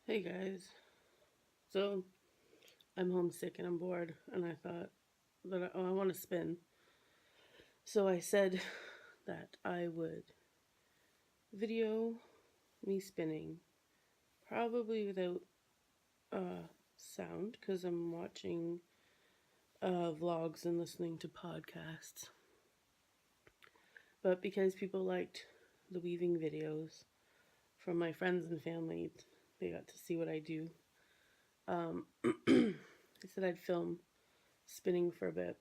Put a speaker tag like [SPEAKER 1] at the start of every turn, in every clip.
[SPEAKER 1] Hey guys, so I'm homesick and I'm bored, and I thought that I want to spin. So I said that I would video me spinning, probably without sound, because I'm watching vlogs and listening to podcasts. But because people liked the weaving videos from my friends and family, they got to see what I do. I said I'd film spinning for a bit.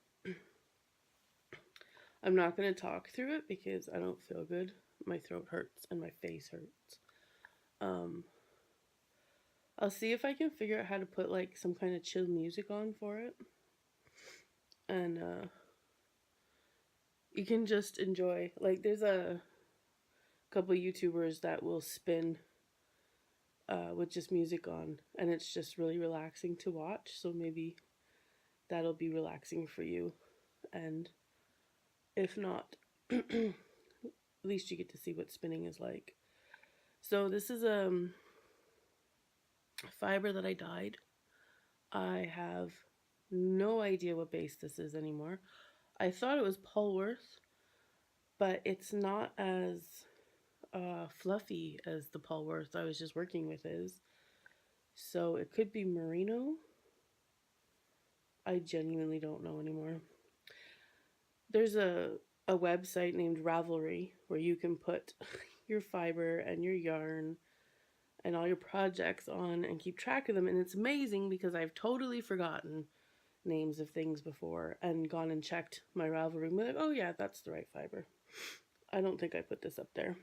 [SPEAKER 1] I'm not going to talk through it because I don't feel good. My throat hurts and my face hurts. Um, I'll see if I can figure out how to put like some kind of chill music on for it. And you can just enjoy. Like, there's a couple YouTubers that will spin with just music on, and it's just really relaxing to watch. So maybe that'll be relaxing for you. And if not, at least you get to see what spinning is like. So this is fiber that I dyed. I have no idea what base this is anymore. I thought it was Polwarth, but it's not as fluffy as the Polwarth I was just working with is. So it could be merino. I genuinely don't know anymore. There's a website named Ravelry where you can put your fiber and your yarn and all your projects on and keep track of them. And it's amazing because I've totally forgotten names of things before and gone and checked my Ravelry and be like, oh yeah, that's the right fiber. I don't think I put this up there.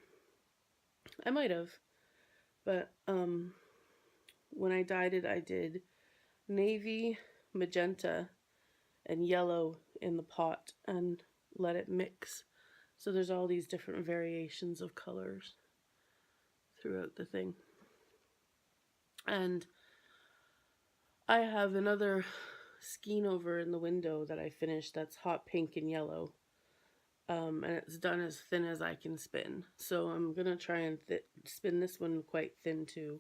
[SPEAKER 1] I might have, but when I dyed it, I did navy, magenta, and yellow in the pot and let it mix. So there's all these different variations of colors throughout the thing. And I have another skein over in the window that I finished that's hot pink and yellow. And it's done as thin as I can spin. So I'm going to try and spin this one quite thin too.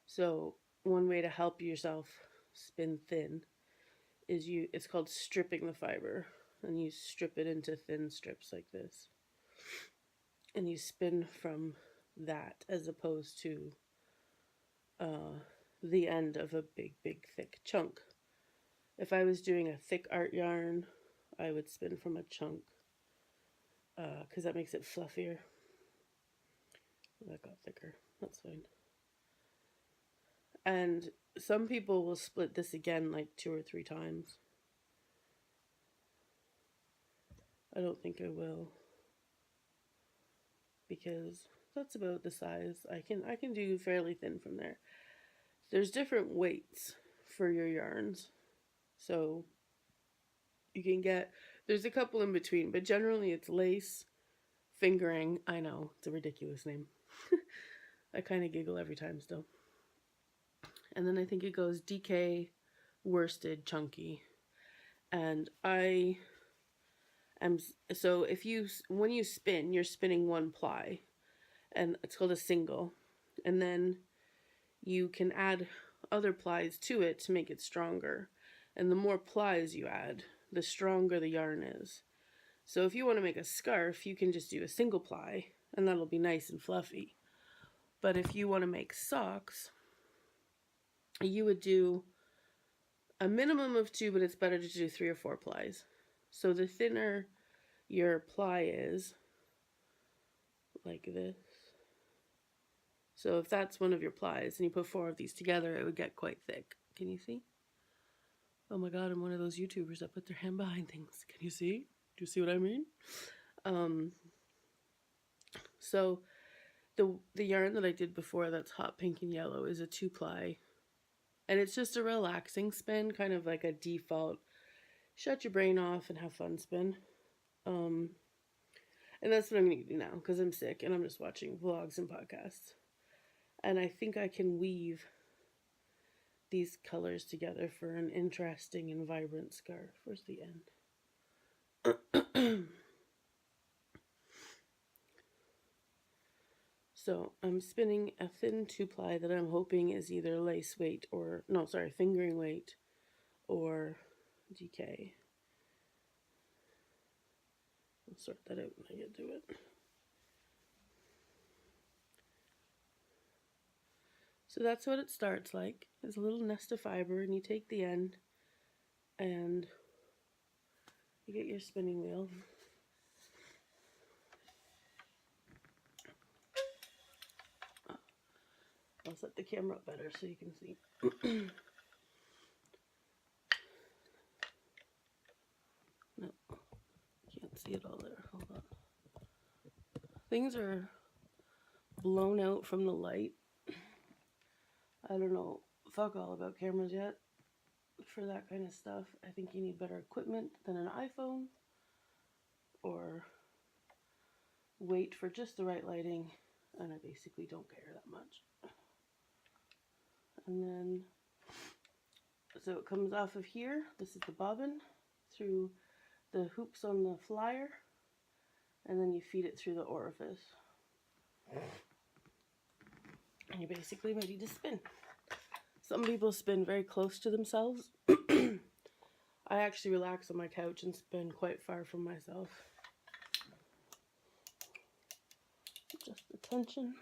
[SPEAKER 1] So one way to help yourself spin thin is it's called stripping the fiber. And you strip it into thin strips like this. And you spin from that as opposed to the end of a big, big, thick chunk. If I was doing a thick art yarn, I would spin from a chunk because that makes it fluffier. That got thicker. That's fine. And some people will split this again like 2 or 3 times. I don't think I will, because that's about the size. I can do fairly thin from there. There's different weights for your yarns, so you can get, there's a couple in between, but generally it's lace, fingering. I know, it's a ridiculous name. I kind of giggle every time still. And then I think it goes DK, worsted, chunky. And I am, so when you spin, you're spinning one ply, and it's called a single. And then you can add other plies to it to make it stronger. And the more plies you add, the stronger the yarn is. So if you want to make a scarf, you can just do a single ply, and that'll be nice and fluffy. But if you want to make socks, you would do a minimum of 2, but it's better to do 3 or 4 plies. So the thinner your ply is, like this. So if that's one of your plies and you put 4 of these together, it would get quite thick. Can you see? Oh my god, I'm one of those YouTubers that put their hand behind things. Can you see? Do you see what I mean? So the yarn that I did before that's hot pink and yellow is a 2-ply. And it's just a relaxing spin, kind of like a default shut your brain off and have fun spin. And that's what I'm going to do now because I'm sick and I'm just watching vlogs and podcasts. And I think I can weave these colors together for an interesting and vibrant scarf. Where's the end? So I'm spinning a thin 2-ply that I'm hoping is either lace weight or, no, sorry, fingering weight or DK. I'll sort that out when I get to it. So that's what it starts like. It's a little nest of fiber, and you take the end and you get your spinning wheel. I'll set the camera up better so you can see. No, can't see it all there. Hold on. Things are blown out from the light. I don't know fuck all about cameras yet for that kind of stuff. I think you need better equipment than an iPhone, or wait for just the right lighting, and I basically don't care that much. And then, so it comes off of here. This is the bobbin through the hoops on the flyer, and then you feed it through the orifice. And you're basically ready to spin. Some people spin very close to themselves. I actually relax on my couch and spin quite far from myself. Just the tension.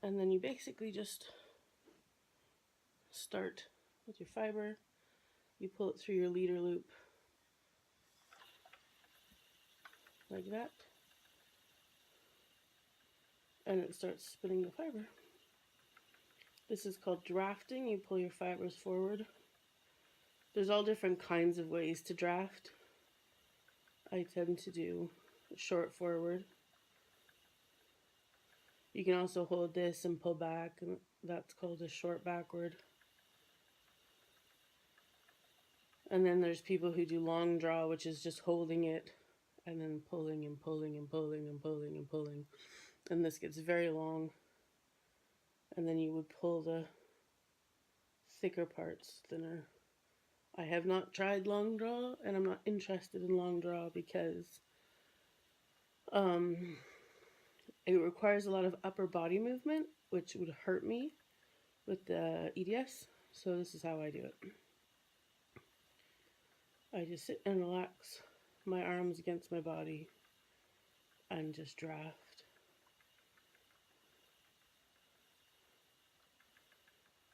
[SPEAKER 1] And then you basically just start with your fiber. You pull it through your leader loop like that, and it starts spinning the fiber. This is called drafting. You pull your fibers forward. There's all different kinds of ways to draft. I tend to do short forward. You can also hold this and pull back, and that's called a short backward. And then there's people who do long draw, which is just holding it and then pulling and pulling and pulling and pulling and pulling. And this gets very long. And then you would pull the thicker parts thinner. I have not tried long draw, and I'm not interested in long draw because it requires a lot of upper body movement, which would hurt me with the EDS. So this is how I do it. I just sit and relax my arms against my body and just draft.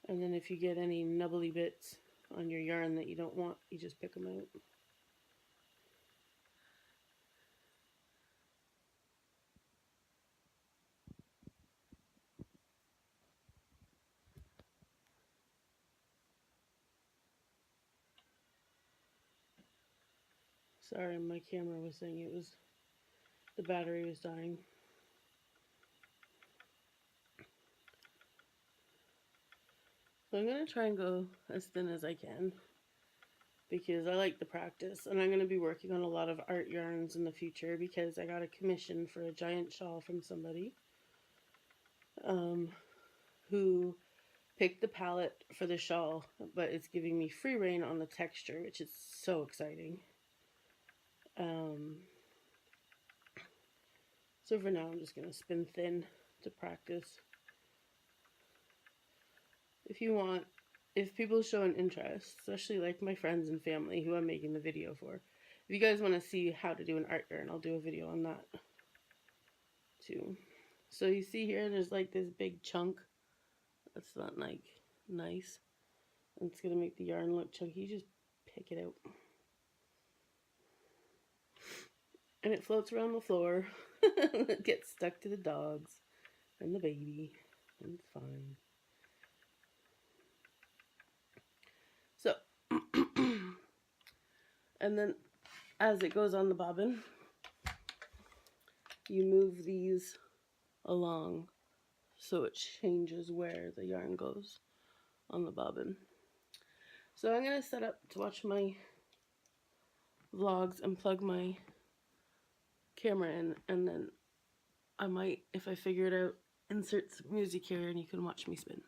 [SPEAKER 1] And then if you get any nubbly bits on your yarn that you don't want, you just pick them out. Sorry, my camera was saying the battery was dying. So I'm going to try and go as thin as I can because I like the practice, and I'm going to be working on a lot of art yarns in the future because I got a commission for a giant shawl from somebody who picked the palette for the shawl, but it's giving me free rein on the texture, which is so exciting. So for now, I'm just going to spin thin to practice. If people show an interest, especially like my friends and family who I'm making the video for, if you guys want to see how to do an art yarn, I'll do a video on that too. So you see here, there's like this big chunk. That's not like nice. And it's going to make the yarn look chunky. You just pick it out. And it floats around the floor. It gets stuck to the dogs and the baby. And it's fine. So, and then as it goes on the bobbin, you move these along so it changes where the yarn goes on the bobbin. So I'm going to set up to watch my vlogs and plug my camera in, and then I might, if I figure it out, insert some music here and you can watch me spin.